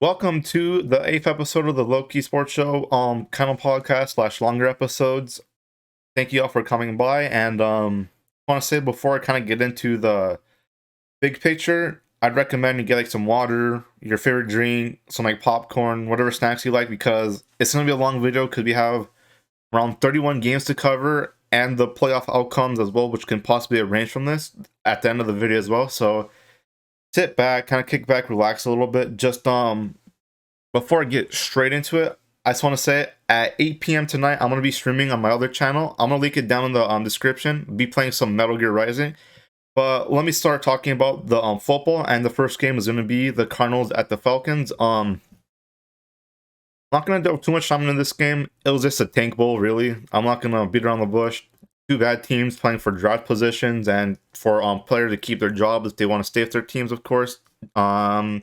Welcome to the eighth episode of the Loki Sports Show, kind of podcast slash longer episodes. Thank you all for coming by, and I want to say before I kind of get into the big picture, I'd recommend you get like some water, your favorite drink, some like popcorn, whatever snacks you like, because it's gonna be a long video because we have around 31 games to cover and the playoff outcomes as well, which can possibly arrange from this at the end of the video as well. So sit back, kind of kick back, relax a little bit. Just before I get straight into it, I just want to say at 8 p.m. tonight, I'm going to be streaming on my other channel. I'm going to link it down in the description. Be playing some Metal Gear Rising. But let me start talking about the football. And the first game is going to be the Cardinals at the Falcons. Not going to do too much time in this game. It was just a tank bowl, really. I'm not going to beat around the bush. Two bad teams playing for draft positions and for players to keep their jobs if they want to stay with their teams, of course. The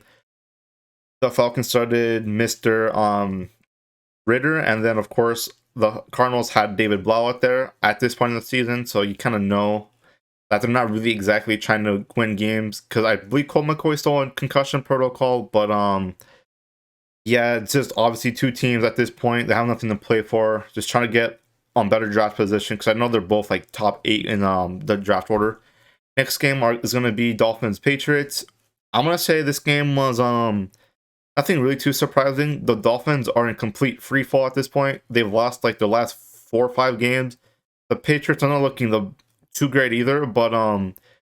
Falcons started Mr. Ritter, and then of course the Cardinals had David Blau out there at this point in the season, so you kind of know that they're not really exactly trying to win games, because I believe Colt McCoy is still on concussion protocol, but yeah, it's just obviously two teams at this point. They have nothing to play for, just trying to get on better draft position, because I know they're both like top 8 in the draft order. Next game is going to be Dolphins Patriots. I'm going to say this game was nothing really too surprising. The Dolphins are in complete free fall at this point. They've lost like the last 4 or 5 games. The Patriots are not looking too great either, but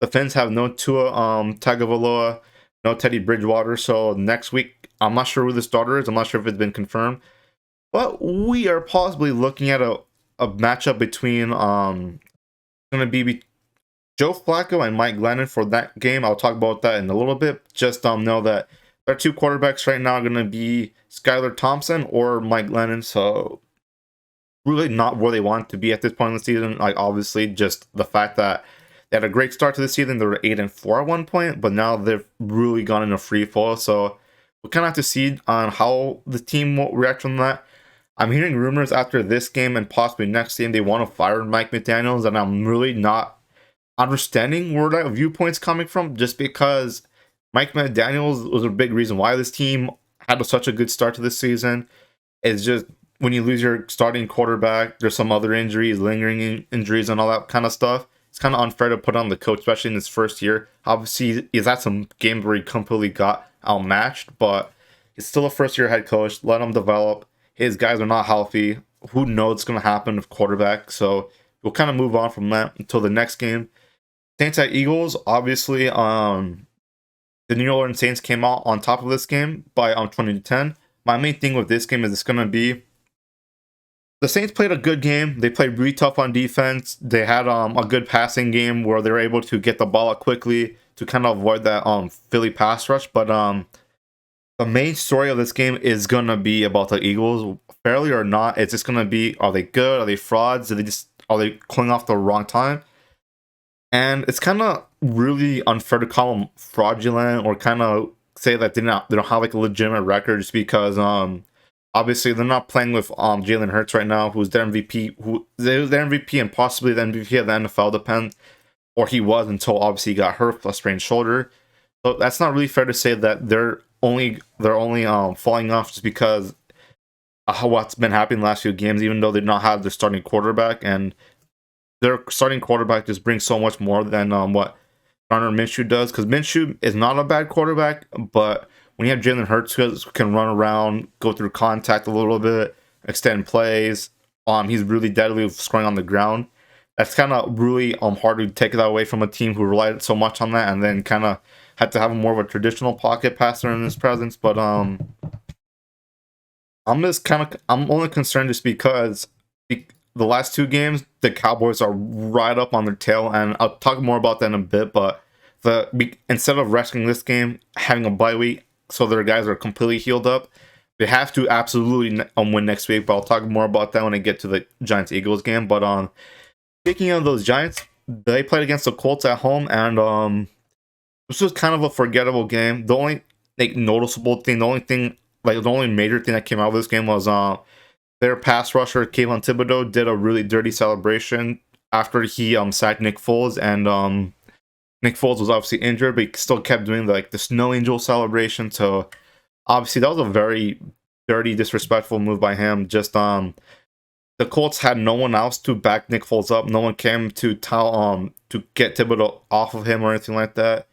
the Finns have no Tua Tagovailoa, no Teddy Bridgewater. So next week, I'm not sure who the starter is. I'm not sure if it's been confirmed, but we are possibly looking at a matchup between going to be Joe Flacco and Mike Glennon for that game. I'll talk about that in a little bit. Just know that our two quarterbacks right now are going to be Skylar Thompson or Mike Glennon, so really not where they want to be at this point in the season. Like, obviously, just the fact that they had a great start to the season. They were 8-4 at one point, but now they've really gone into free fall. So we kind of have to see on how the team will react from that. I'm hearing rumors after this game and possibly next game they want to fire Mike McDaniels, and I'm really not understanding where that viewpoint's coming from, just because Mike McDaniels was a big reason why this team had such a good start to this season. It's just when you lose your starting quarterback, there's some other injuries, lingering injuries, and all that kind of stuff. It's kind of unfair to put on the coach, especially in his first year. Obviously, he's had some games where he completely got outmatched, but he's still a first-year head coach. Let him develop. His guys are not healthy. Who knows what's going to happen with quarterback? So we'll kind of move on from that until the next game. Saints at Eagles, obviously, the New Orleans Saints came out on top of this game by 20-10. My main thing with this game is it's going to be the Saints played a good game. They played really tough on defense. They had a good passing game where they were able to get the ball out quickly to kind of avoid that Philly pass rush. But the main story of this game is going to be about the Eagles. Fairly or not, it's just going to be, are they good? Are they frauds? Are they calling off the wrong time? And it's kind of really unfair to call them fraudulent or kind of say that they don't have like a legitimate record, just because obviously they're not playing with Jalen Hurts right now, who's their MVP, their MVP and possibly the MVP of the NFL, depends, or he was until obviously he got hurt with a sprained shoulder. So that's not really fair to say that they're only falling off just because of what's been happening the last few games, even though they do not have their starting quarterback. And their starting quarterback just brings so much more than what Gardner Minshew does, because Minshew is not a bad quarterback, but when you have Jalen Hurts who can run around, go through contact a little bit, extend plays, he's really deadly with scoring on the ground. That's kind of really hard to take that away from a team who relied so much on that, and then kind of had to have more of a traditional pocket passer in his presence. But I'm only concerned just because the last 2 games, the Cowboys are right up on their tail, and I'll talk more about that in a bit, but instead of resting this game, having a bye week, so their guys are completely healed up, they have to absolutely win next week, but I'll talk more about that when I get to the Giants-Eagles game. But speaking of those Giants, they played against the Colts at home, and this was kind of a forgettable game. The only noticeable thing, the only major thing that came out of this game was their pass rusher, Kayvon Thibodeau, did a really dirty celebration after he sacked Nick Foles, and Nick Foles was obviously injured, but he still kept doing the snow angel celebration. So Obviously, that was a very dirty, disrespectful move by him. Just the Colts had no one else to back Nick Foles up. No one came to tell to get Thibodeau off of him or anything like that.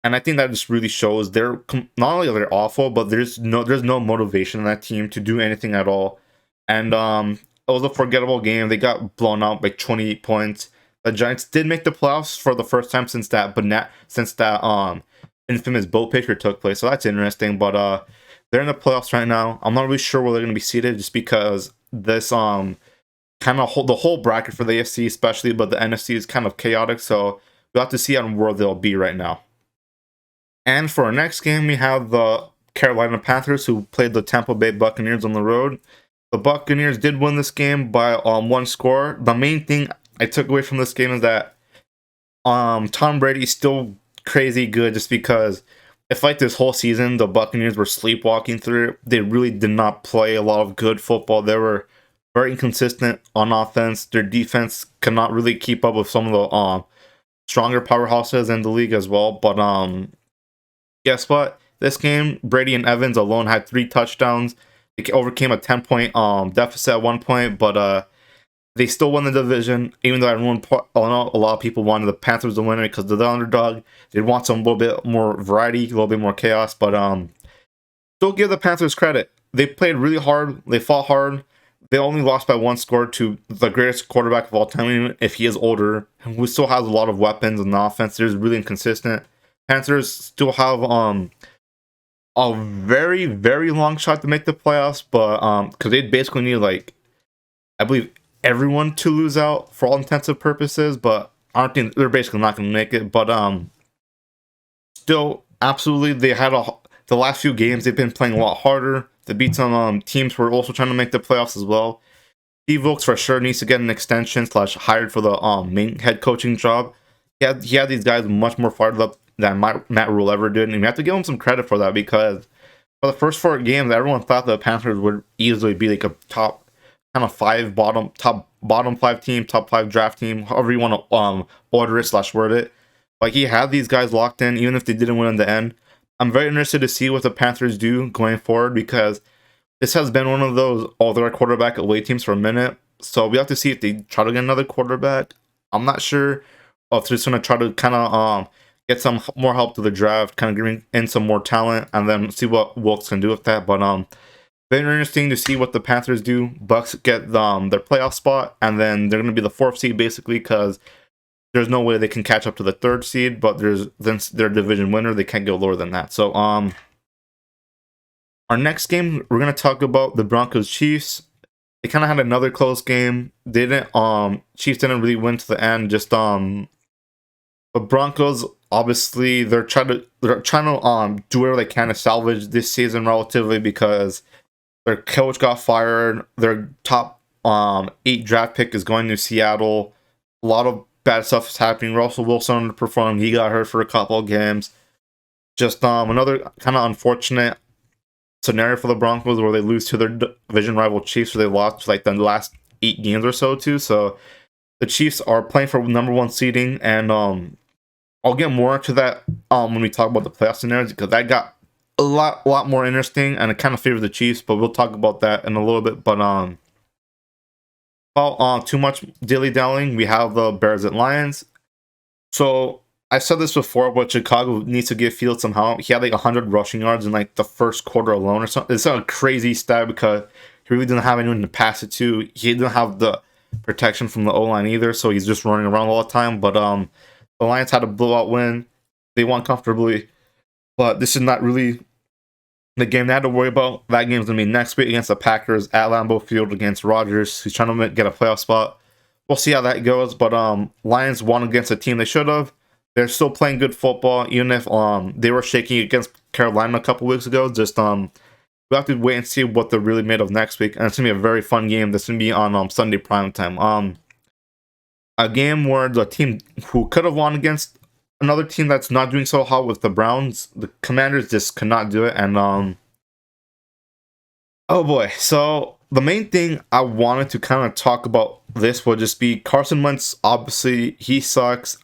And I think that just really shows not only are they awful, but there's no motivation in that team to do anything at all. And it was a forgettable game. They got blown out by 28 points. The Giants did make the playoffs for the first time since that infamous boat picture took place. So that's interesting. But they're in the playoffs right now. I'm not really sure where they're going to be seated, just because this kind of the whole bracket for the AFC especially, but the NFC is kind of chaotic. So we'll have to see on where they'll be right now. And for our next game, we have the Carolina Panthers, who played the Tampa Bay Buccaneers on the road. The Buccaneers did win this game by one score. The main thing I took away from this game is that Tom Brady is still crazy good, just because if like this whole season the Buccaneers were sleepwalking through it, they really did not play a lot of good football. They were very inconsistent on offense. Their defense could not really keep up with some of the stronger powerhouses in the league as well. But guess what? This game, Brady and Evans alone had 3 touchdowns. They overcame a 10-point deficit at one point, but they still won the division, even though a lot of people wanted the Panthers to win it because they're the underdog. They want some little bit more variety, a little bit more chaos, but still give the Panthers credit. They played really hard. They fought hard. They only lost by 1 score to the greatest quarterback of all time, if he is older, who still has a lot of weapons on the offense. They're really inconsistent. Panthers still have a very, very long shot to make the playoffs, but because they basically need, like, I believe everyone to lose out for all intensive purposes, but I don't think they're basically not going to make it. But still, absolutely, they had the last few games they've been playing a lot harder. They beat some teams who are also trying to make the playoffs as well. Steve Wilkes for sure needs to get an extension / hired for the main head coaching job. He had these guys much more fired up than Matt Rule ever did, and you have to give him some credit for that, because for the first 4 games, everyone thought the Panthers would easily be like a top kind of 5 bottom 5 team, top 5 draft team, however you want to order it / word it. Like, he had these guys locked in, even if they didn't win in the end. I'm very interested to see what the Panthers do going forward, because this has been one of those their quarterback away teams for a minute. So we have to see if they try to get another quarterback. I'm not sure if they're just going to try to kind of get some more help to the draft, kind of giving in some more talent, and then see what Wilkes can do with that. But very interesting to see what the Panthers do. Bucks get their playoff spot, and then they're going to be the 4th seed basically, because there's no way they can catch up to the 3rd seed. But since they're division winner, they can't go lower than that. So our next game, we're going to talk about the Broncos Chiefs. They kind of had another close game. They didn't Chiefs didn't really win to the end. Just the Broncos, obviously, they're trying to do whatever they can to salvage this season relatively, because their coach got fired. Their top 8 draft pick is going to Seattle. A lot of bad stuff is happening. Russell Wilson underperformed. He got hurt for a couple of games. Just another kind of unfortunate scenario for the Broncos, where they lose to their division rival Chiefs, where they lost like the last 8 games or so too. So the Chiefs are playing for number 1 seeding, and I'll get more into that when we talk about the playoff scenarios, because that got a lot more interesting, and it kind of favors the Chiefs, but we'll talk about that in a little bit. But too much dilly-dallying, we have the Bears at Lions. So I said this before, but Chicago needs to get Fields somehow. He had like 100 rushing yards in like the first quarter alone or something. It's a crazy stat, because he really didn't have anyone to pass it to. He didn't have the protection from the O-line either, so he's just running around all the time. But the Lions had a blowout win. They won comfortably. But this is not really the game they had to worry about. That game's going to be next week against the Packers at Lambeau Field against Rodgers, who's trying to get a playoff spot. We'll see how that goes. But Lions won against a team they should have. They're still playing good football, even if they were shaking against Carolina a couple weeks ago. Just we'll have to wait and see what they're really made of next week. And it's going to be a very fun game. That's going to be on Sunday primetime. A game where the team who could have won against another team that's not doing so hot with the Browns, the Commanders just could not do it. And oh boy. So the main thing I wanted to kind of talk about this would just be Carson Wentz. Obviously, he sucks,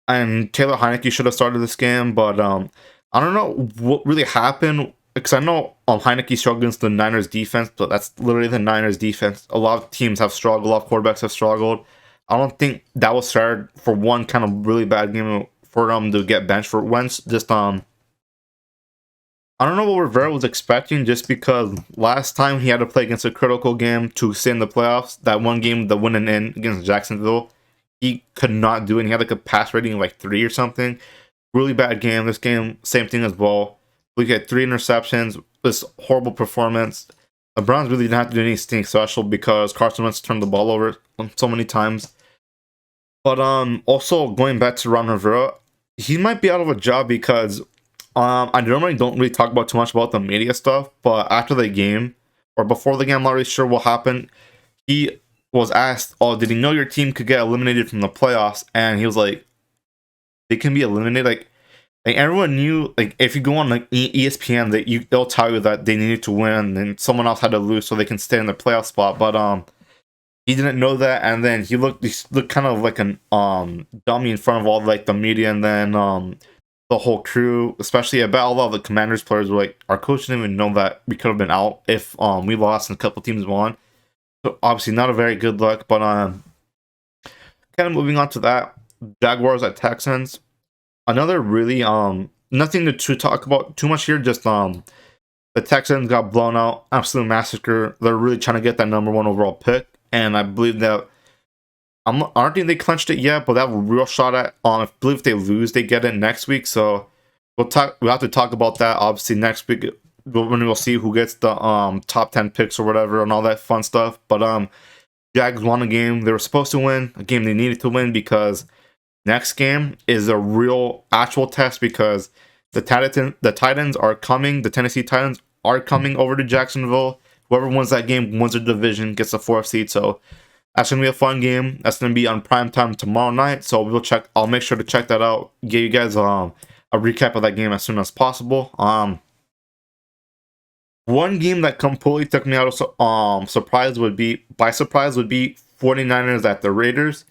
and Taylor Heineke should have started this game, but I don't know what really happened because I know Heineke struggled against the Niners defense, but that's literally the Niners defense. A lot of teams have struggled, a lot of quarterbacks have struggled. I don't think that was fair for one kind of really bad game for to get benched for Wentz. Just I don't know what Rivera was expecting, just because last time he had to play against a critical game to stay in the playoffs, that one game, the win and in against Jacksonville, he could not do it. He had like a pass rating of like 3 or something. Really bad game. This game, same thing as well. We get 3 interceptions. This horrible performance. The Browns really didn't have to do anything special because Carson Wentz turned the ball over so many times. But also going back to Ron Rivera, he might be out of a job because I normally don't really talk about too much about the media stuff, but after the game or before the game, I'm not really sure what happened. He was asked, "Oh, did you know your team could get eliminated from the playoffs?" And he was like, "They can be eliminated." Like everyone knew, like if you go on like ESPN, they'll tell you that they needed to win and someone else had to lose so they can stay in the playoff spot. But he didn't know that, and then he looked kind of like an dummy in front of all like the media, and then the whole crew, especially about a lot of the Commanders players, were like, our coach didn't even know that we could have been out if we lost and a couple teams won. So obviously not a very good look. But kind of moving on to that, Jaguars at Texans. Another really nothing to talk about too much here. Just the Texans got blown out, absolute massacre. They're really trying to get that #1 overall pick, and I believe that I don't think they clinched it yet, but they have a real shot at. I believe if they lose, they get it next week. So we'll have to talk about that obviously next week when we'll see who gets the top 10 picks or whatever and all that fun stuff. But Jags won a game they were supposed to win, a game they needed to win, because next game is a real actual test, because the Titans are coming. The Tennessee Titans are coming over to Jacksonville. Whoever wins that game wins the division, gets the 4th seed. So that's gonna be a fun game. That's gonna be on primetime tomorrow night. So we'll check. I'll make sure to check that out. Give you guys a recap of that game as soon as possible. One game that completely took me out of surprise would be 49ers at the Raiders.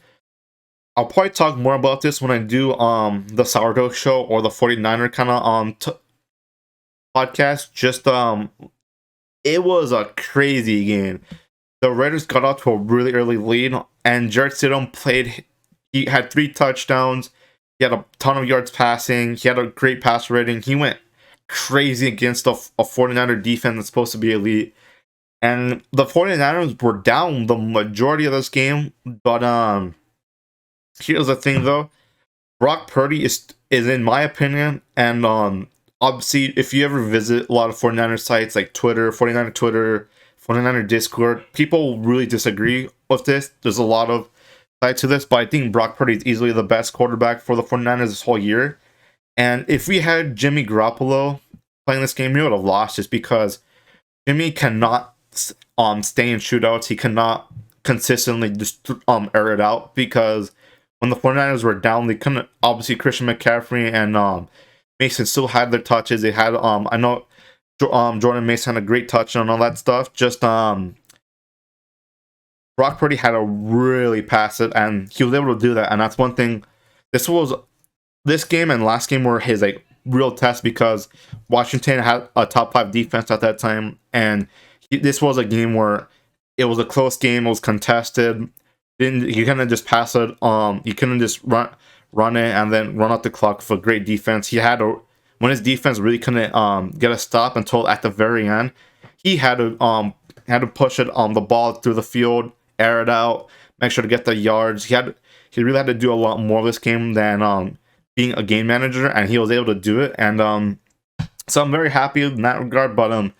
I'll probably talk more about this when I do the Sourdough Show or the 49er kind of podcast. Just it was a crazy game. The Raiders got out to a really early lead, and Jarrett Stidham played. He had 3 touchdowns. He had a ton of yards passing. He had a great pass rating. He went crazy against a 49er defense that's supposed to be elite. And the 49ers were down the majority of this game. But here's the thing though. Brock Purdy is in my opinion, and obviously if you ever visit a lot of 49er sites like Twitter, 49er Twitter, 49er Discord, people really disagree with this. There's a lot of side to this, but I think Brock Purdy is easily the best quarterback for the 49ers this whole year. And if we had Jimmy Garoppolo playing this game, we would have lost, just because Jimmy cannot stay in shootouts. He cannot consistently just air it out, because when the 49ers were down, they couldn't. Obviously, Christian McCaffrey and Mason still had their touches. They had I know Jordan Mason had a great touch and all that stuff. Just Brock Purdy had to really pass it, and he was able to do that. And that's one thing. This game and last game were his like real test, because Washington had a top 5 defense at that time, and this was a game where it was a close game. It was contested. You couldn't just pass it. You couldn't just run it and then run out the clock for great defense. He had to, when his defense really couldn't get a stop until at the very end, he had to push it the ball through the field, air it out, make sure to get the yards. He really had to do a lot more of this game than being a game manager, and he was able to do it. And so I'm very happy in that regard. But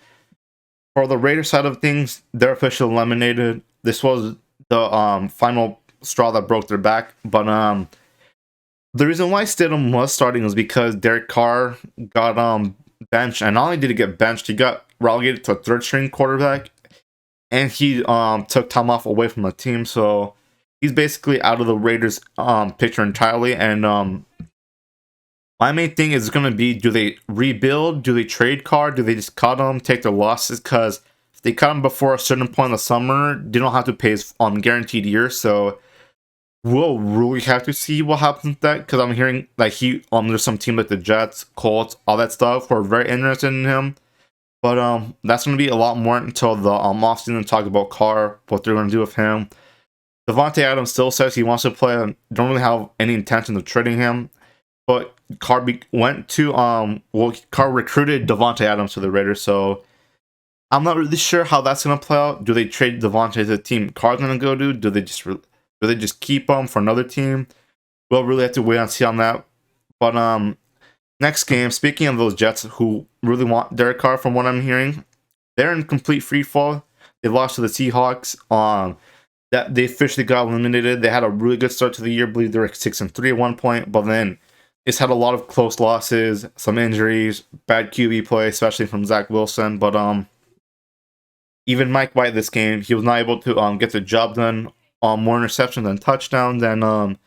for the Raiders side of things, they're officially eliminated. This was the final straw that broke their back. But the reason why Stidham was starting was because Derek Carr got benched, and not only did he get benched, he got relegated to a 3rd-string quarterback, and he took time off away from the team. So he's basically out of the Raiders picture entirely. And my main thing is going to be, do they rebuild? Do they trade Carr? Do they just cut him, take their losses? Because if they cut him before a certain point in the summer, they don't have to pay his guaranteed year. So we'll really have to see what happens with that, because I'm hearing like there's some team like the Jets, Colts, all that stuff who are very interested in him. But that's going to be a lot more until the offseason to talk about Carr, what they're going to do with him. Devontae Adams still says he wants to play and don't really have any intention of trading him. But Carr went to Carr recruited Devontae Adams to the Raiders, so I'm not really sure how that's gonna play out. Do they trade Devontae to the team Carr's gonna go to? Do they just keep him for another team? We'll really have to wait and see on that. But next game, speaking of those Jets who really want Derek Carr, from what I'm hearing, they're in complete free fall. They lost to the Seahawks. That they officially got eliminated. They had a really good start to the year. I believe they were 6-3 at one point, but then it's had a lot of close losses, some injuries, bad QB play, especially from Zach Wilson. But even Mike White this game, he was not able to get the job done. More interceptions than touchdowns. And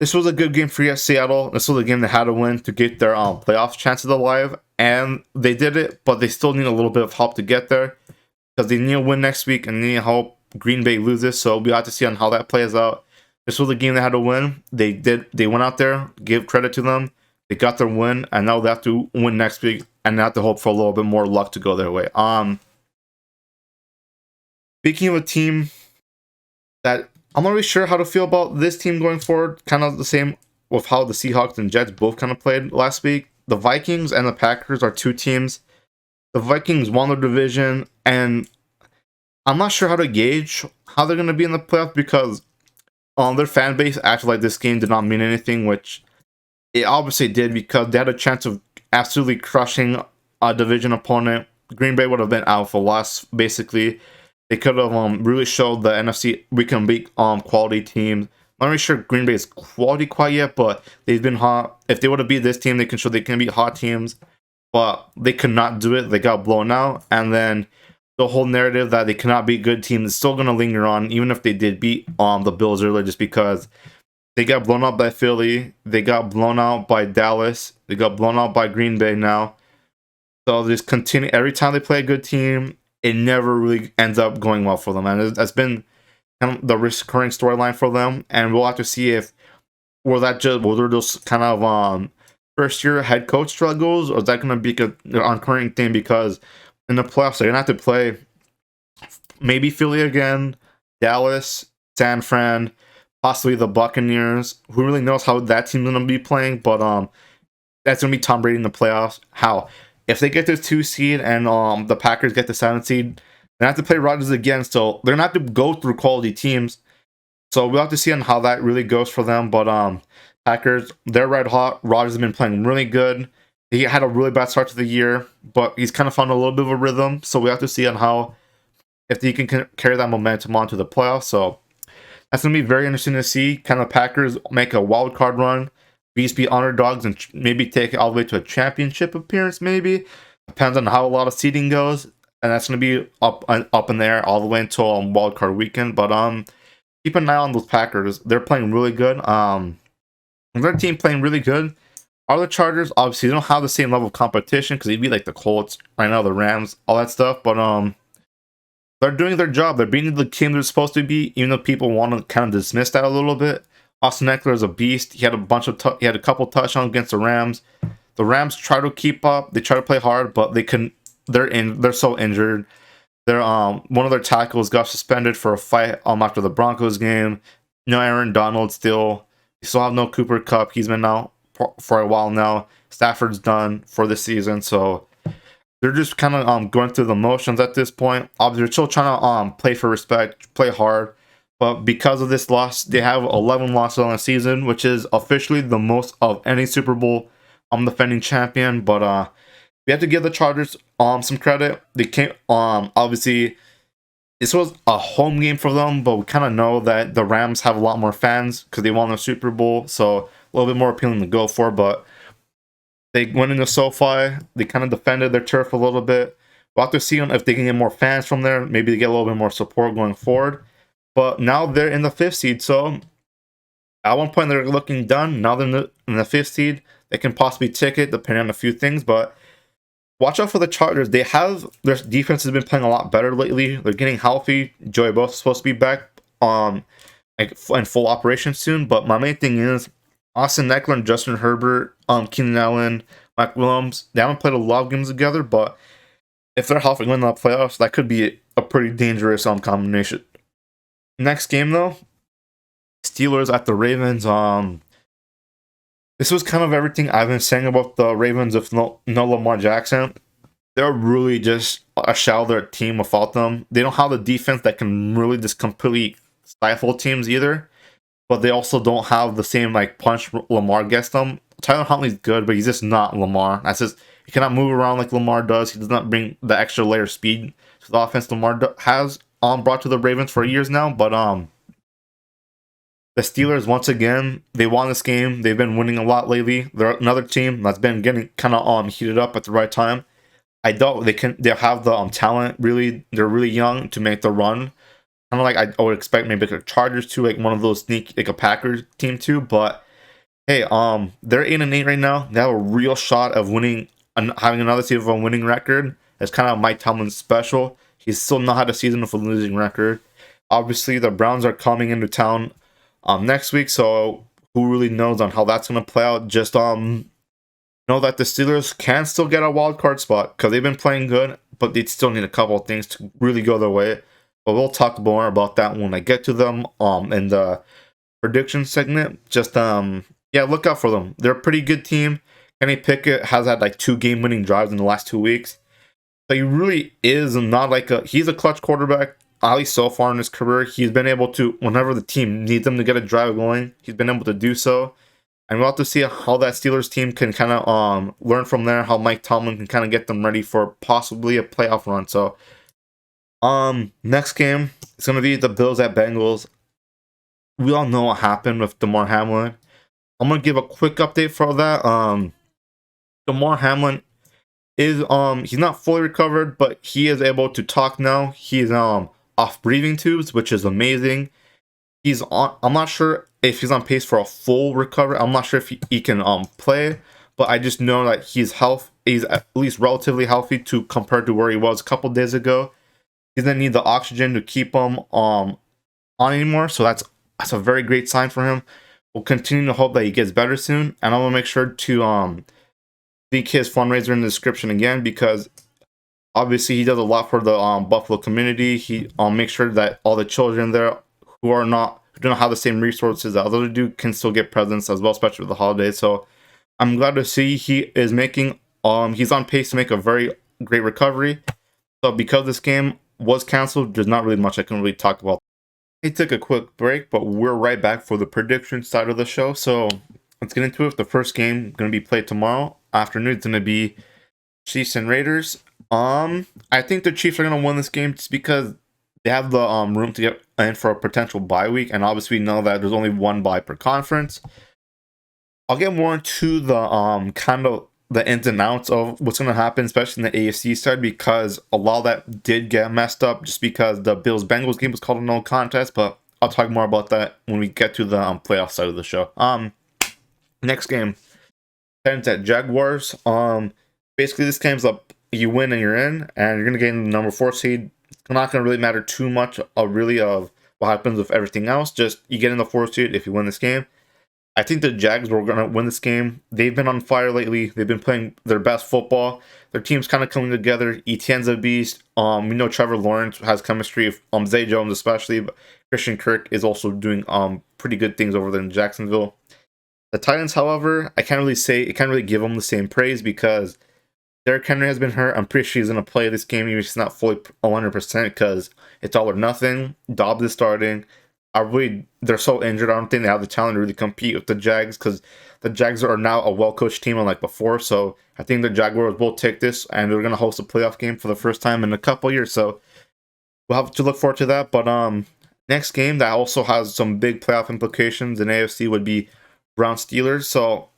this was a good game for Seattle. This was a game they had to win to get their playoff chances alive, and they did it. But they still need a little bit of help to get there because they need to win next week and need to help Green Bay loses. So we have to see on how that plays out. This was a game they had to win. They did. They went out there, give credit to them. They got their win, and now they have to win next week, and they have to hope for a little bit more luck to go their way. Speaking of a team that I'm not really sure how to feel about this team going forward, kind of the same with how the Seahawks and Jets both kind of played last week. The Vikings and the Packers are two teams. The Vikings won their division, and I'm not sure how to gauge how they're going to be in the playoffs because their fan base acted like this game did not mean anything, which it obviously did because they had a chance of absolutely crushing a division opponent. Green Bay would have been out for loss, basically. They could have really showed the NFC we can beat quality teams. I'm not really sure Green Bay is quality quite yet, but they've been hot. If they would have beat this team, they can show they can beat hot teams, but they could not do it. They got blown out, and then the whole narrative that they cannot beat good teams is still going to linger on, even if they did beat the Bills earlier, just because they got blown out by Philly, they got blown out by Dallas, they got blown out by Green Bay now. So they just continue. Every time they play a good team, it never really ends up going well for them. And that's been kind of the recurring storyline for them. And we'll have to see if were there just kind of first year head coach struggles, or is that going to be an recurring thing because in the playoffs, they're going to have to play maybe Philly again, Dallas, San Fran, possibly the Buccaneers. Who really knows how that team's going to be playing, but that's going to be Tom Brady in the playoffs. How? If they get this 2 seed and the Packers get the 7 seed, they have to play Rodgers again, so they're going to have to go through quality teams. So we'll have to see on how that really goes for them, but Packers, they're red hot. Rodgers has been playing really good. He had a really bad start to the year, but he's kind of found a little bit of a rhythm. So we have to see on how, if he can carry that momentum on to the playoffs. So that's going to be very interesting to see. Kind of Packers make a wild card run, Beast be underdogs, and maybe take it all the way to a championship appearance, maybe. Depends on how a lot of seeding goes. And that's going to be up in there all the way until wild card weekend. But keep an eye on those Packers. They're playing really good. Their team playing really good. Are the Chargers, obviously, they don't have the same level of competition because they'd be like the Colts right now, the Rams, all that stuff. But they're doing their job. They're beating the team they're supposed to be, even though people want to kind of dismiss that a little bit. Austin Eckler is a beast. He had a couple touchdowns against the Rams. The Rams try to keep up. They try to play hard, but they can. They're so injured. They're one of their tackles got suspended for a fight after the Broncos game. No Aaron Donald still. You still have no Cooper Kupp. He's been out for a while now. Stafford's done for the season, so they're just kind of going through the motions at this point. Obviously, they're still trying to play for respect, play hard, but because of this loss, they have 11 losses on the season, which is officially the most of any Super Bowl defending champion. But we have to give the Chargers some credit. They came obviously this was a home game for them, but we kind of know that the Rams have a lot more fans because they won the Super Bowl, so a little bit more appealing to go for. But they went into SoFi. They kind of defended their turf a little bit. We'll have to see if they can get more fans from there. Maybe they get a little bit more support going forward. But now they're in the 5th seed, so at one point they're looking done. Now they're in the 5th seed. They can possibly take it depending on a few things, but watch out for the Chargers. Their defense has been playing a lot better lately. They're getting healthy. Joey Bosa is supposed to be back in full operation soon. But my main thing is Austin Eckler and Justin Herbert, Keenan Allen, Mike Williams. They haven't played a lot of games together, but if they're healthy going to the playoffs, that could be a pretty dangerous combination. Next game though, Steelers at the Ravens. This was kind of everything I've been saying about the Ravens with no Lamar Jackson. They're really just a shell of their team without them. They don't have the defense that can really just completely stifle teams either. But they also don't have the same like punch Lamar gets them. Tyler Huntley's good, but he's just not Lamar. That's just he cannot move around like Lamar does. He does not bring the extra layer of speed to the offense Lamar has brought to the Ravens for years now. But the Steelers, once again, they won this game. They've been winning a lot lately. They're another team that's been getting kind of heated up at the right time. I doubt they have the talent. Really, they're really young to make the run. Kind of like I would expect maybe like a Chargers too, like one of those sneak like a Packers team too. But hey, they're 8-8 right now. They have a real shot of winning and having another season of a winning record. It's kind of Mike Tomlin's special. He's still not had a season with a losing record. Obviously, the Browns are coming into town next week, so who really knows on how that's gonna play out? Just know that the Steelers can still get a wild card spot because they've been playing good, but they still need a couple of things to really go their way. But we'll talk more about that when I get to them in the prediction segment. Just yeah, look out for them. They're a pretty good team. Kenny Pickett has had like 2 game-winning drives in the last 2 weeks. So he really is not like he's a clutch quarterback. At least so far in his career, he's been able to, whenever the team needs him to get a drive going, he's been able to do so. And we'll have to see how that Steelers team can kind of learn from there, how Mike Tomlin can kind of get them ready for possibly a playoff run. So, next game, it's going to be the Bills at Bengals. We all know what happened with Damar Hamlin. I'm going to give a quick update for that. Damar Hamlin is, he's not fully recovered, but he is able to talk now. He's, off breathing tubes, which is amazing. He's on, I'm not sure if he's on pace for a full recovery. I'm not sure if he can play, but I just know that he's at least relatively healthy to compared to where he was a couple days ago. He doesn't need the oxygen to keep him on anymore, so that's a very great sign for him. We'll continue to hope that he gets better soon, and I will make sure to link his fundraiser in the description again, because obviously he does a lot for the Buffalo community. He make sure that all the children there who don't have the same resources that others do can still get presents as well, especially with the holidays. So I'm glad to see he is making he's on pace to make a very great recovery. So because this game was canceled, there's not really much I can really talk about. I took a quick break, but we're right back for the prediction side of the show. So let's get into it. The first game going to be played tomorrow afternoon. It's going to be Chiefs and Raiders. I think the Chiefs are going to win this game just because they have the room to get in for a potential bye week, and obviously we know that there's only one bye per conference. I'll get more into the kind of the ins and outs of what's going to happen, especially in the AFC side, because a lot of that did get messed up just because the Bills-Bengals game was called a no contest, but I'll talk more about that when we get to the playoff side of the show. Next game, Texans at Jaguars. Basically this game's up, you win and you're in, and you're going to get in the number 4 seed. It's not going to really matter too much really of what happens with everything else. Just you get in the 4th seed if you win this game. I think the Jags were going to win this game. They've been on fire lately. They've been playing their best football. Their team's kind of coming together. Etienne's a beast. We know Trevor Lawrence has chemistry. Zay Jones especially. But Christian Kirk is also doing pretty good things over there in Jacksonville. The Titans, however, I can't really give them the same praise because Derrick Henry has been hurt. I'm pretty sure he's going to play this game even if he's not fully 100% because it's all or nothing. Dobbs is starting. They're so injured. I don't think they have the talent to really compete with the Jags because the Jags are now a well-coached team unlike before. So I think the Jaguars will take this and they're going to host a playoff game for the first time in a couple years. So we'll have to look forward to that. But next game that also has some big playoff implications in AFC would be Browns Steelers. So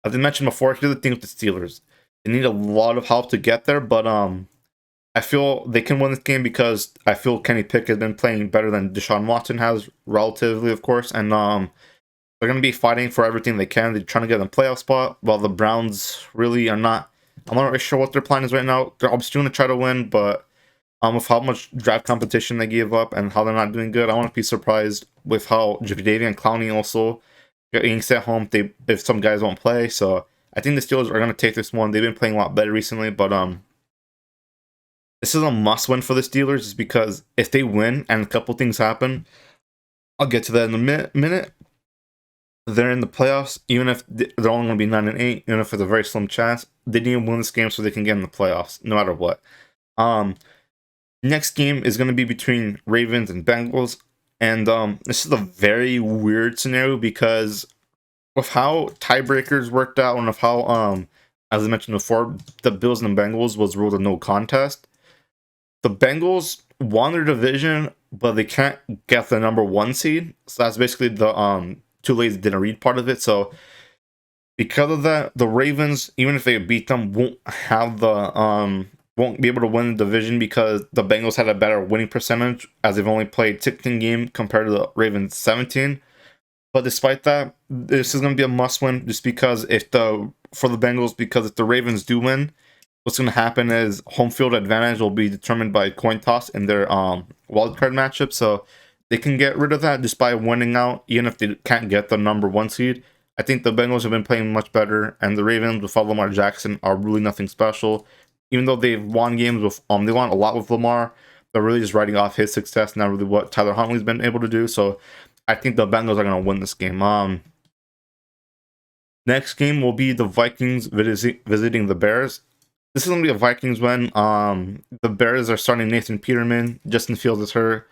as I mentioned before, here's the thing with the Steelers. They need a lot of help to get there, but I feel they can win this game because I feel Kenny Pickett has been playing better than Deshaun Watson has, relatively, of course. And they're going to be fighting for everything they can. They're trying to get them playoff spot, while the Browns really are not. I'm not really sure what their plan is right now. They're obviously going to try to win, but with how much draft competition they gave up and how they're not doing good, I wouldn't be surprised with how Jadeveon Clowney also getting sent home if some guys won't play. So I think the Steelers are going to take this one. They've been playing a lot better recently, but this is a must-win for the Steelers, just because if they win and a couple things happen, I'll get to that in a minute. They're in the playoffs, even if they're only going to be 9-8, even if it's a very slim chance. They need to win this game so they can get in the playoffs, no matter what. Next game is going to be between Ravens and Bengals, and this is a very weird scenario because with how tiebreakers worked out and of how as I mentioned before, the Bills and the Bengals was ruled a no contest. The Bengals won their division, but they can't get the number 1 seed. So that's basically the too lazy didn't read part of it. So because of that, the Ravens, even if they beat them, won't have the won't be able to win the division because the Bengals had a better winning percentage as they've only played 16 games compared to the Ravens 17. But despite that, this is going to be a must-win just because for the Bengals, because if the Ravens do win, what's going to happen is home field advantage will be determined by coin toss in their wildcard matchup. So they can get rid of that just by winning out, even if they can't get the number 1 seed. I think the Bengals have been playing much better, and the Ravens without Lamar Jackson are really nothing special. Even though they've won games with they won a lot with Lamar, they're really just riding off his success, not really what Tyler Huntley's been able to do. So I think the Bengals are going to win this game. Next game will be the Vikings visiting the Bears. This is going to be a Vikings win. The Bears are starting Nathan Peterman. Justin Fields is hurt.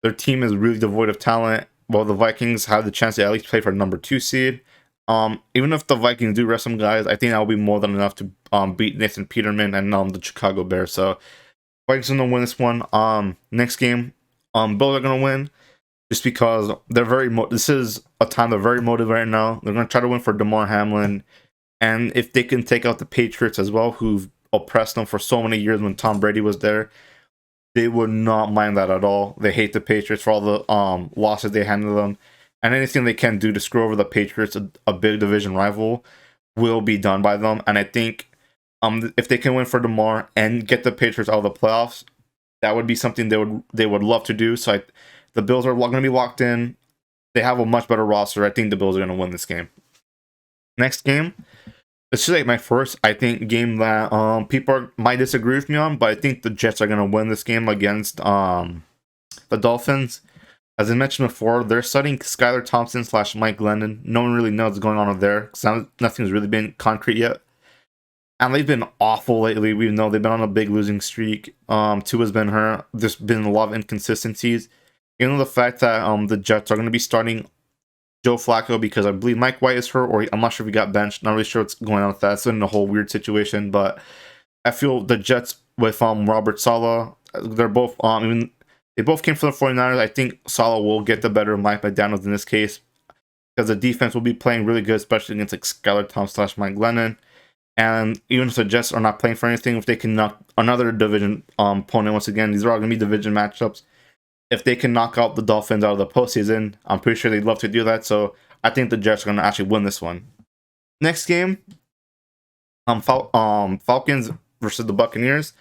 Their team is really devoid of talent. While the Vikings have the chance to at least play for number 2 seed. Even if the Vikings do rest some guys, I think that will be more than enough to beat Nathan Peterman and the Chicago Bears. So Vikings are going to win this one. Next game, Bills are going to win just because they're this is a time they're very motivated right now. They're going to try to win for DeMar Hamlin, and if they can take out the Patriots as well, who've oppressed them for so many years when Tom Brady was there, they would not mind that at all. They hate the Patriots for all the losses they handed them. And anything they can do to screw over the Patriots, a big division rival, will be done by them. And I think if they can win for DeMar and get the Patriots out of the playoffs, that would be something they would love to do. So the Bills are going to be locked in. They have a much better roster. I think the Bills are going to win this game. Next game, this is like my first, I think, game that people might disagree with me on, but I think the Jets are going to win this game against the Dolphins. As I mentioned before, they're studying Skylar Thompson / Mike Glennon. No one really knows what's going on over there because nothing's really been concrete yet. And they've been awful lately. We know they've been on a big losing streak. Tua's been hurt. There's been a lot of inconsistencies. Even the fact that the Jets are going to be starting Joe Flacco because I believe Mike White is hurt, or I'm not sure if he got benched. Not really sure what's going on with that. It's been a whole weird situation. But I feel the Jets with Robert Saleh, they're both they both came from the 49ers. I think Saleh will get the better of Mike McDaniels in this case because the defense will be playing really good, especially against like Skylar Thompson / Mike Glennon. And even if the Jets are not playing for anything, if they can knock another division opponent, once again, these are all going to be division matchups. If they can knock out the Dolphins out of the postseason, I'm pretty sure they'd love to do that. So I think the Jets are going to actually win this one. Next game, Falcons versus the Buccaneers.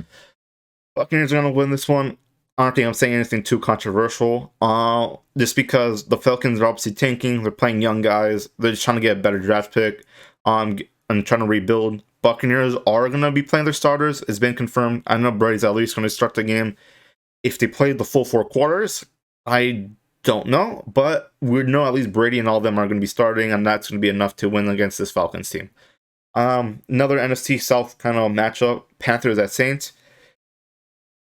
Buccaneers are going to win this one. I don't think I'm saying anything too controversial. Just because the Falcons are obviously tanking. They're playing young guys. They're just trying to get a better draft pick. And trying to rebuild. Buccaneers are going to be playing their starters. It's been confirmed. I know Brady's at least going to start the game. If they play the full 4 quarters, I don't know. But we know at least Brady and all of them are going to be starting. And that's going to be enough to win against this Falcons team. Another NFC South kind of matchup. Panthers at Saints.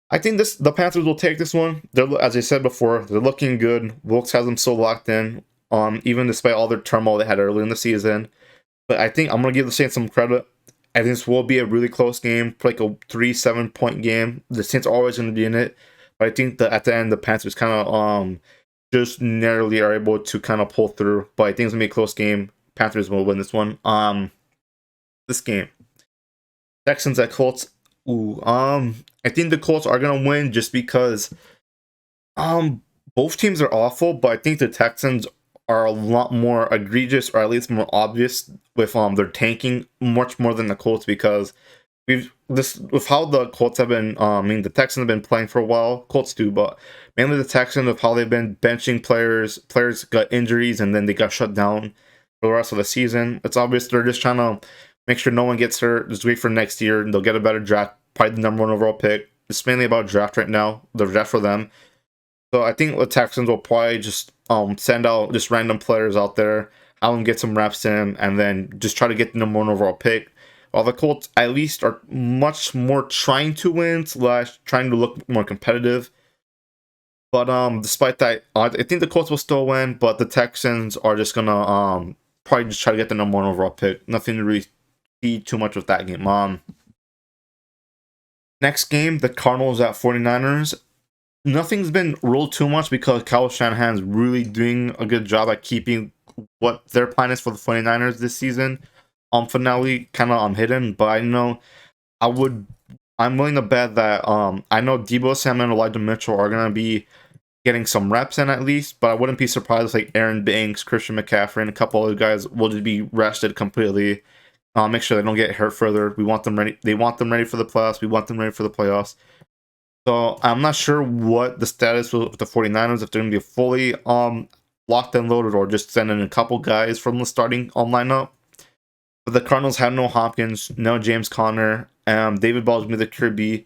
I think the Panthers will take this one. As I said before, they're looking good. Wilkes has them so locked in, even despite all their turmoil they had early in the season. But I think I'm going to give the Saints some credit. I think this will be a really close game, like a 3-7 point game. The Saints are always going to be in it. But I think that at the end, the Panthers kind of just narrowly are able to kind of pull through. But I think it's going to be a close game. Panthers will win this one. This game. Texans at Colts. I think the Colts are gonna win just because both teams are awful, but I think the Texans are a lot more egregious, or at least more obvious with their tanking much more than the Colts, because with how the Colts have been the Texans have been playing for a while, Colts too, but mainly the Texans, of how they've been benching players got injuries and then they got shut down for the rest of the season. It's obvious they're just trying to make sure no one gets hurt. Just wait for next year and they'll get a better draft, probably the number 1 overall pick. It's mainly about draft right now, the draft for them. So I think the Texans will probably just send out just random players out there, have them get some reps in, and then just try to get the number one overall pick. While the Colts at least are much more trying to win slash trying to look more competitive. But despite that, I think the Colts will still win, but the Texans are just gonna probably just try to get the number one overall pick. Nothing to really see too much with that game. Next game, the Cardinals at 49ers. Nothing's been ruled too much because Kyle Shanahan's really doing a good job at keeping what their plan is for the 49ers this season. Finale kind of hidden, but I'm willing to bet that I know Debo Samuel and Elijah Mitchell are gonna be getting some reps in at least, but I wouldn't be surprised if like Aaron Banks, Christian McCaffrey, and a couple other guys will just be rested completely. Make sure they don't get hurt further. We want them ready. They want them ready for the playoffs. We want them ready for the playoffs. So I'm not sure what the status with the 49ers, if they're going to be fully locked and loaded or just sending a couple guys from the starting lineup. But the Cardinals have no Hopkins, no James Conner, David Ball's going to be the QB.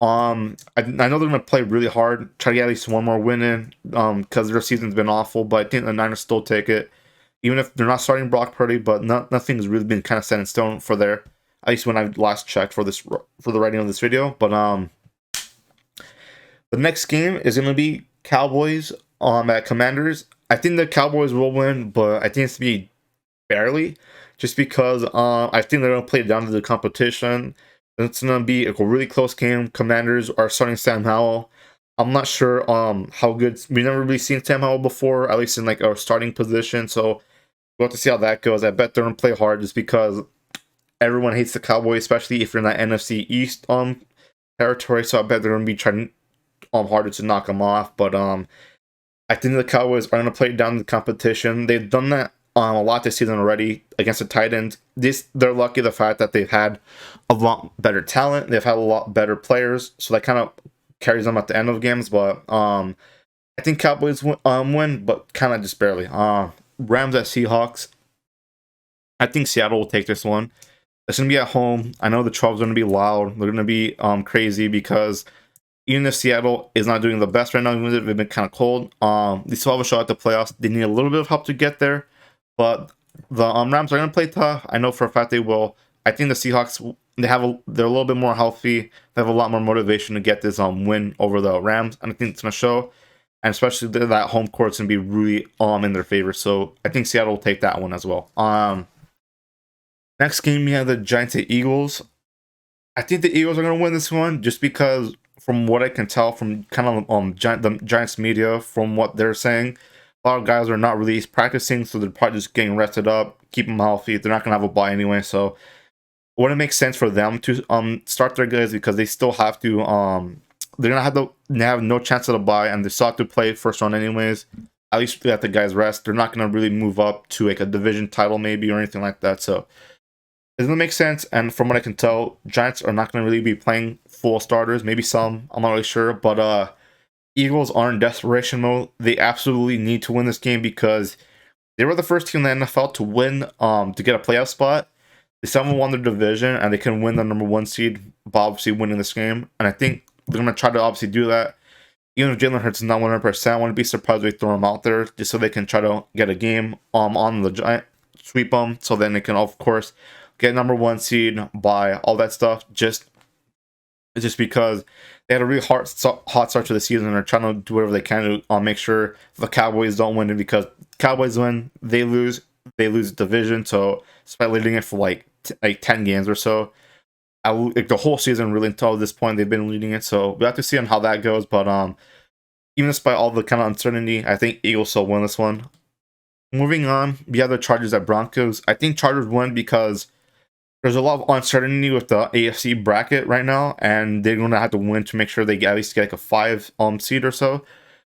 I know they're going to play really hard, try to get at least one more win in because their season's been awful, but I think the Niners still take it. Even if they're not starting Brock Purdy, but nothing's really been kind of set in stone for there. At least when I last checked for the writing of this video. But the next game is going to be Cowboys at Commanders. I think the Cowboys will win, but I think it's to be barely, just because I think they're going to play it down to the competition. It's going to be a really close game. Commanders are starting Sam Howell. I'm not sure how good. We've never really seen Sam Howell before, at least in like our starting position. So we'll have to see how that goes. I bet they're going to play hard just because everyone hates the Cowboys, especially if you're in that NFC East territory. So I bet they're going to be trying harder to knock them off. But I think the Cowboys are going to play down the competition. They've done that a lot this season already against the Titans. They're lucky the fact that they've had a lot better talent. They've had a lot better players, so that kind of carries them at the end of games. But I think Cowboys win, but kind of just barely. Rams at Seahawks. I think Seattle will take this one. It's going to be at home. I know the 12's going to be loud. They're going to be crazy because even if Seattle is not doing the best right now, even if they've been kind of cold, they still have a shot at the playoffs. They need a little bit of help to get there, but the Rams are going to play tough. I know for a fact they will. I think the Seahawks, they're a little bit more healthy. They have a lot more motivation to get this win over the Rams, and I think it's going to show. And especially that home court's going to be really in their favor. So I think Seattle will take that one as well. Next game, we have the Giants at Eagles. I think the Eagles are going to win this one just because, from what I can tell from kind of the Giants media, from what they're saying, a lot of guys are not really practicing, so they're probably just getting rested up, keep them healthy. They're not going to have a bye anyway, so it wouldn't make sense for them to start their guys because they still have to they're gonna have no chance of a bye, and they still have to play first round anyways. At least let the guys rest. They're not gonna really move up to like a division title maybe or anything like that. So it doesn't make sense. And from what I can tell, Giants are not gonna really be playing full starters. Maybe some. I'm not really sure. But Eagles are in desperation mode. They absolutely need to win this game because they were the first team in the NFL to win to get a playoff spot. They still haven't won their division, and they can win the number 1 seed by obviously winning this game. And I think they're going to try to obviously do that. Even if Jalen Hurts is not 100%, I wouldn't be surprised if they throw him out there just so they can try to get a game on the Giant, sweep them, so then they can, of course, get number 1 seed, by all that stuff. Just because they had a really hot start to the season and are trying to do whatever they can to make sure the Cowboys don't win it, because Cowboys win, they lose the division. So despite leading it for like 10 games or so, the whole season really until this point they've been leading it. So we have to see on how that goes. But even despite all the kind of uncertainty, I think Eagles still win this one. Moving on, we have the Chargers at Broncos. I think Chargers win because there's a lot of uncertainty with the AFC bracket right now, and they're going to have to win to make sure they at least get like a 5 seed or so.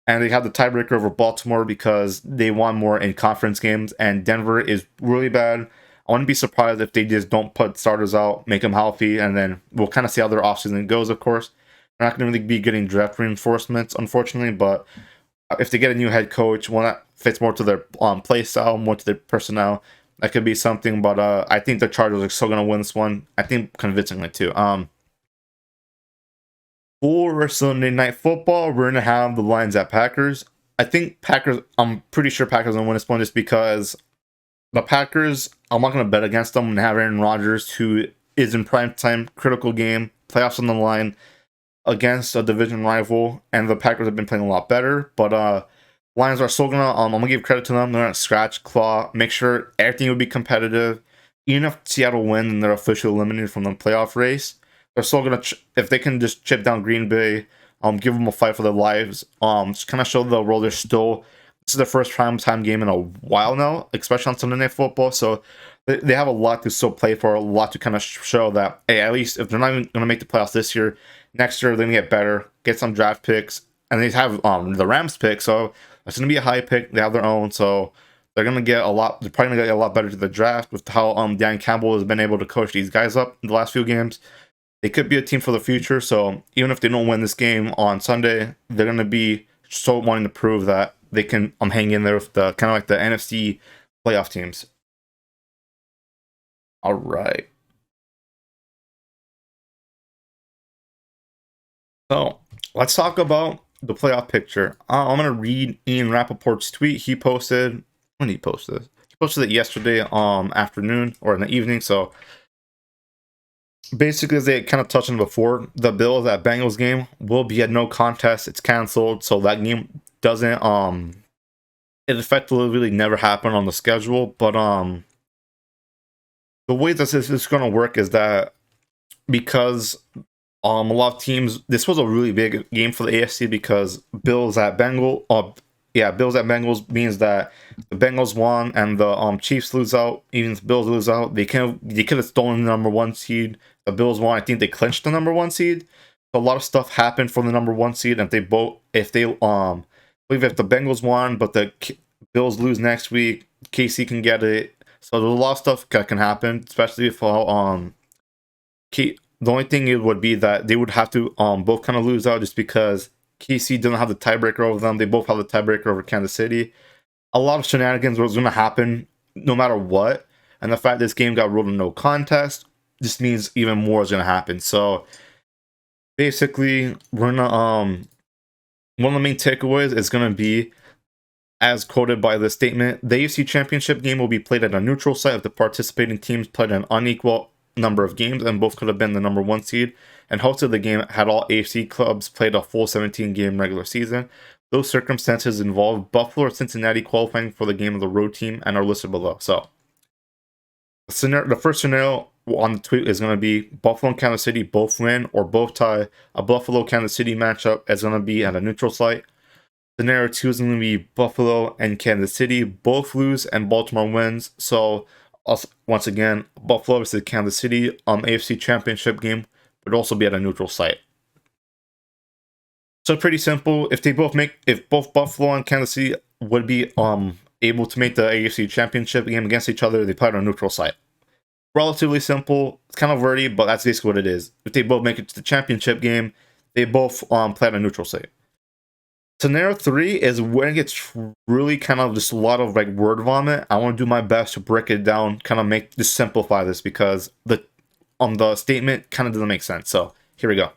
And they have the tiebreaker over Baltimore because they won more in conference games, and Denver is really bad. I wouldn't be surprised if they just don't put starters out, make them healthy, and then we'll kind of see how their offseason goes, of course. They're not going to really be getting draft reinforcements, unfortunately, but if they get a new head coach, one that fits more to their play style, more to their personnel, that could be something. But I think the Chargers are still going to win this one. I think convincingly, too. For Sunday Night Football, we're going to have the Lions at Packers. I think Packers, I'm pretty sure Packers are going to win this one just because the Packers, I'm not going to bet against them and have Aaron Rodgers, who is in prime time, critical game, playoffs on the line against a division rival, and the Packers have been playing a lot better. But Lions are still gonna, I'm gonna give credit to them. They're gonna scratch, claw, make sure everything will be competitive. Even if Seattle wins and they're officially eliminated from the playoff race, they're still gonna, if they can just chip down Green Bay, give them a fight for their lives. Just kind of show the world they're still. This is their first prime time game in a while now, especially on Sunday Night Football. So they have a lot to still play for, a lot to kind of show that, hey, at least if they're not even going to make the playoffs this year, next year they're going to get better, get some draft picks, and they have the Rams pick, so it's going to be a high pick. They have their own, so they're going to get a lot. They're probably going to get a lot better to the draft with how Dan Campbell has been able to coach these guys up in the last few games. They could be a team for the future. So even if they don't win this game on Sunday, they're going to be so wanting to prove that they can hang in there with the kind of like the NFC playoff teams. All right. So let's talk about the playoff picture. I'm going to read Ian Rappaport's tweet. He posted, when did he post this? He posted it yesterday afternoon or in the evening. So basically, as they kind of touched on before, the Bills at Bengals game will be at no contest. It's canceled. So that game doesn't, it effectively really never happened on the schedule. But the way this is going to work is that because a lot of teams, this was a really big game for the AFC because Bills at Bengals, Bills at Bengals means that the Bengals won and the Chiefs lose out. Even if the Bills lose out, they could have stolen the number one seed. The Bills won. I think they clinched the number one seed. So a lot of stuff happened for the number one seed. And if the Bengals won, but the Bills lose next week, KC can get it. So there's a lot of stuff that can happen, especially if the only thing it would be that they would have to both kind of lose out just because KC doesn't have the tiebreaker over them. They both have the tiebreaker over Kansas City. A lot of shenanigans was going to happen no matter what. And the fact this game got ruled a no contest just means even more is going to happen. So basically, we're going to one of the main takeaways is going to be, as quoted by the statement, the AFC Championship game will be played at a neutral site if the participating teams played an unequal number of games and both could have been the number one seed, and hosted the game had all AFC clubs played a full 17-game regular season. Those circumstances involve Buffalo or Cincinnati qualifying for the game of the road team and are listed below. So the first scenario on the tweet is going to be Buffalo and Kansas City both win or both tie. A Buffalo-Kansas City matchup is going to be at a neutral site. Scenario 2 is going to be Buffalo and Kansas City both lose and Baltimore wins. So also, once again, Buffalo versus Kansas City AFC Championship game would also be at a neutral site. So pretty simple. If both Buffalo and Kansas City would be able to make the AFC Championship game against each other, they play on a neutral site. Relatively simple. It's kind of wordy, but that's basically what it is. If they both make it to the championship game, they both play on a neutral site. Scenario 3 is when it gets really kind of just a lot of like word vomit. I want to do my best to break it down, kind of just simplify this because the statement kind of doesn't make sense. So here we go.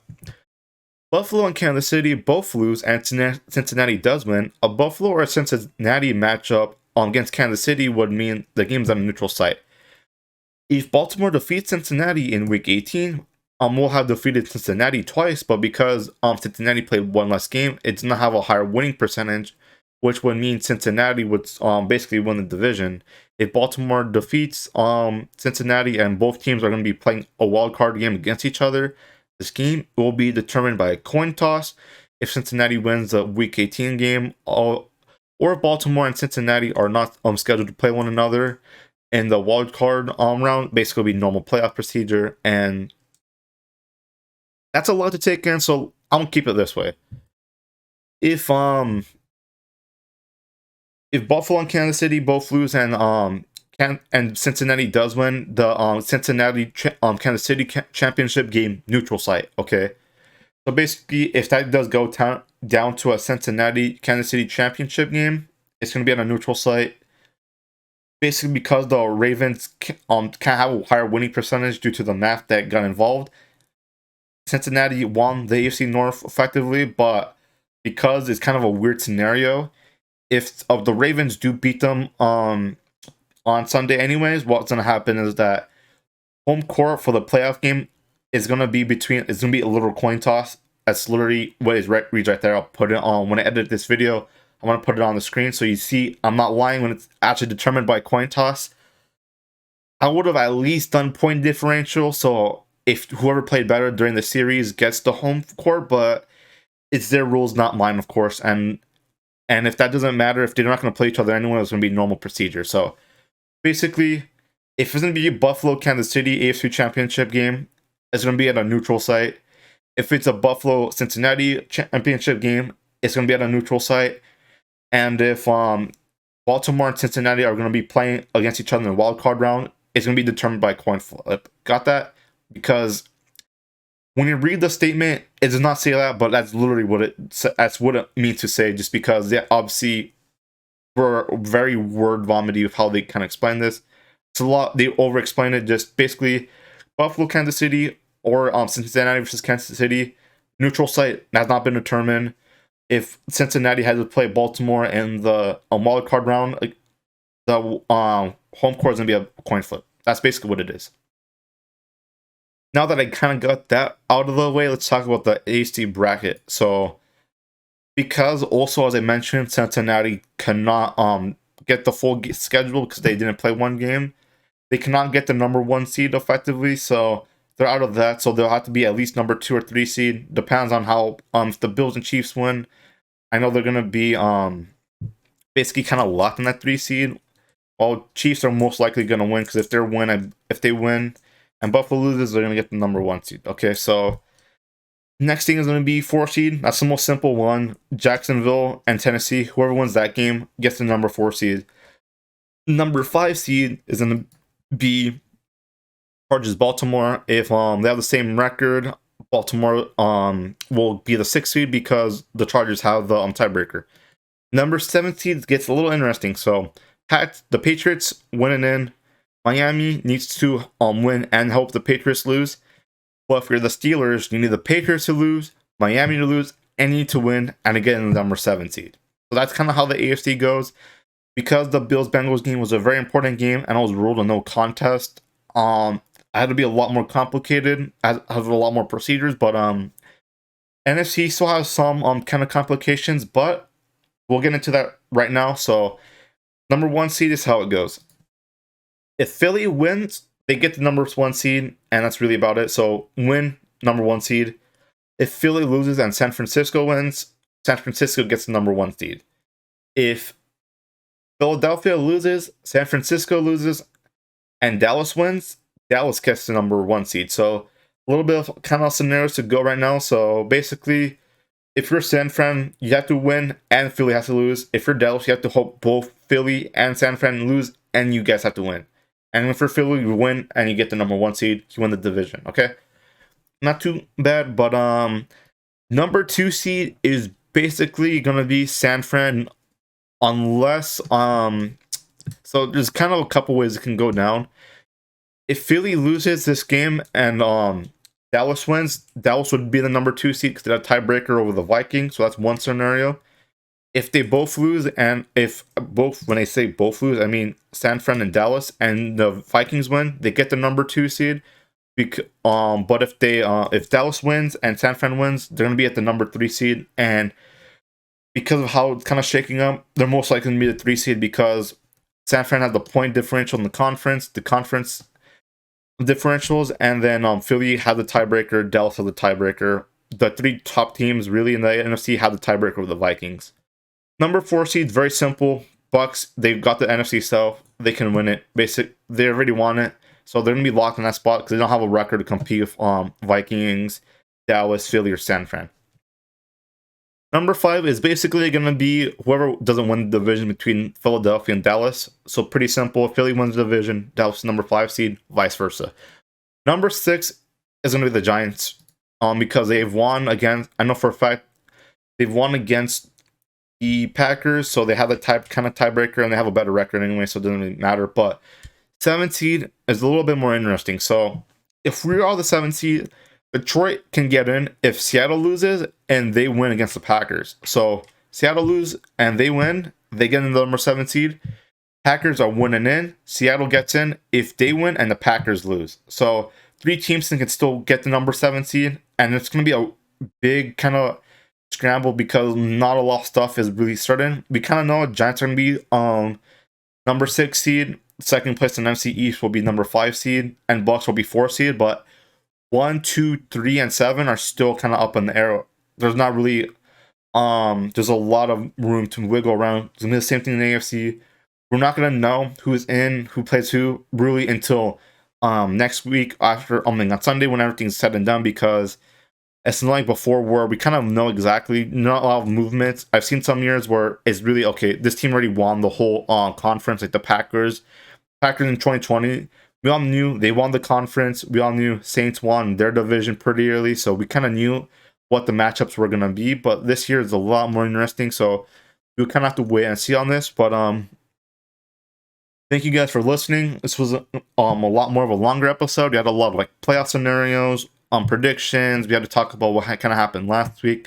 Buffalo and Kansas City both lose and Cincinnati does win. A Buffalo or a Cincinnati matchup against Kansas City would mean the game's on a neutral site. If Baltimore defeats Cincinnati in week 18, we'll have defeated Cincinnati twice, but because Cincinnati played one less game, it does not have a higher winning percentage, which would mean Cincinnati would basically win the division. If Baltimore defeats Cincinnati and both teams are going to be playing a wild card game against each other, this game will be determined by a coin toss. If Cincinnati wins the week 18 game, or if Baltimore and Cincinnati are not scheduled to play one another in the wild card round, basically be normal playoff procedure, and that's a lot to take in, so I'm gonna keep it this way. If Buffalo and Kansas City both lose and Cincinnati does win, the Cincinnati Kansas City championship game neutral site, okay? So basically, if that does go down to a Cincinnati Kansas City championship game, it's gonna be on a neutral site. Basically, because the Ravens can have a higher winning percentage due to the math that got involved, Cincinnati won the AFC North effectively, but because it's kind of a weird scenario, if the Ravens do beat them on Sunday anyways, what's going to happen is that home court for the playoff game is going to be it's going to be a little coin toss. That's literally what it reads right there. I'll put it on when I edit this video. I want to put it on the screen so you see I'm not lying when it's actually determined by coin toss. I would have at least done point differential, so if whoever played better during the series gets the home court, but it's their rules, not mine, of course. And if that doesn't matter, if they're not going to play each other anyway, it's going to be normal procedure. So basically, if it's going to be Buffalo, Kansas City AFC Championship game, it's going to be at a neutral site. If it's a Buffalo, Cincinnati Championship game, it's going to be at a neutral site. And if Baltimore and Cincinnati are going to be playing against each other in the wild card round, it's going to be determined by coin flip. Got that? Because when you read the statement, it does not say that, but that's literally what it means to say. Just because they obviously were very word vomity with how they kind of explain this. It's a lot. They over explain it. Just basically, Buffalo, Kansas City, or Cincinnati versus Kansas City, neutral site has not been determined. If Cincinnati has to play Baltimore in the wild card round, the home court is going to be a coin flip. That's basically what it is. Now that I kind of got that out of the way, let's talk about the AFC bracket. So, because also, as I mentioned, Cincinnati cannot get the full schedule because they didn't play one game. They cannot get the number 1 seed effectively, so they're out of that. So they'll have to be at least number 2 or 3 seed. Depends on how if the Bills and Chiefs win. I know they're gonna be basically kind of locked in that 3 seed. Well, Chiefs are most likely gonna win because if they win and Buffalo loses, they're gonna get the number 1 seed. Okay, so next thing is gonna be 4 seed. That's the most simple one. Jacksonville and Tennessee. Whoever wins that game gets the number 4 seed. Number 5 seed is gonna be Chargers Baltimore. If they have the same record, Baltimore will be the 6th seed because the Chargers have the tiebreaker. Number 7 seed gets a little interesting. So the Patriots winning in. Miami needs to win and hope the Patriots lose. But if you're the Steelers, you need the Patriots to lose, Miami to lose, and you need to win and again the number 7 seed. So that's kind of how the AFC goes. Because the Bills-Bengals game was a very important game and it was ruled a no contest, it had to be a lot more complicated, has a lot more procedures, but NFC still has some kind of complications, but we'll get into that right now. So number 1 seed is how it goes. If Philly wins, they get the number 1 seed, and that's really about it. So win, number 1 seed. If Philly loses and San Francisco wins, San Francisco gets the number 1 seed. If Philadelphia loses, San Francisco loses, and Dallas wins, Dallas gets the number 1 seed. So a little bit of kind of scenarios to go right now. So basically, if you're San Fran, you have to win and Philly has to lose. If you're Dallas, you have to hope both Philly and San Fran lose and you guys have to win. And if you're Philly, you win and you get the number 1 seed, you win the division. Okay? Not too bad, but number 2 seed is basically gonna be San Fran. Unless so there's kind of a couple ways it can go down. If Philly loses this game and Dallas wins, Dallas would be the number 2 seed because they're a tiebreaker over the Vikings. So that's one scenario. If they both lose, and when I say both lose, I mean San Fran and Dallas, and the Vikings win, they get the number 2 seed. But if Dallas wins and San Fran wins, they're gonna be at the number 3 seed, and because of how it's kind of shaking up, they're most likely going to be the 3 seed because San Fran has the point differential in the conference differentials, and then Philly had the tiebreaker, Dallas had the tiebreaker. The 3 top teams really in the NFC had the tiebreaker with the Vikings. Number 4 seed, very simple. Bucks, they've got the NFC South. They can win it. They already won it. So they're going to be locked in that spot because they don't have a record to compete with Vikings, Dallas, Philly, or San Fran. Number 5 is basically going to be whoever doesn't win the division between Philadelphia and Dallas. So pretty simple. If Philly wins the division, Dallas is number 5 seed, vice versa. Number 6 is going to be the Giants because they've won against, I know for a fact, they've won against the Packers. So they have a kind of tiebreaker and they have a better record anyway, so it doesn't really matter. But 7 seed is a little bit more interesting. So if we are the 7 seed, Detroit can get in if Seattle loses and they win against the Packers. So Seattle lose and they win, they get in the number 7 seed. Packers are winning in. Seattle gets in if they win and the Packers lose. So 3 teams can still get the number 7 seed, and it's going to be a big kind of scramble because not a lot of stuff is really certain. We kind of know Giants are going to be number 6 seed. Second place in NFC East will be number 5 seed, and Bucks will be 4 seed. But 1, 2, 3, and 7 are still kind of up in the air. There's not really there's a lot of room to wiggle around. It's gonna be the same thing in the AFC. We're not gonna know who's in, who plays who, really until next week after on Sunday when everything's said and done, because it's not like before where we kind of know exactly, not a lot of movements. I've seen some years where it's really okay, this team already won the whole conference, like the Packers in 2020. We all knew they won the conference. We all knew Saints won their division pretty early, so we kind of knew what the matchups were gonna be. But this year is a lot more interesting, so we kind of have to wait and see on this. But thank you guys for listening. This was a lot more of a longer episode. We had a lot of like playoff scenarios, predictions. We had to talk about what kind of happened last week.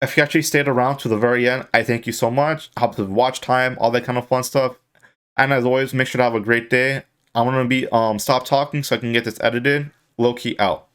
If you actually stayed around to the very end, I thank you so much. Help with watch time, all that kind of fun stuff. And as always, make sure to have a great day. I'm gonna be stop talking so I can get this edited. Loki out.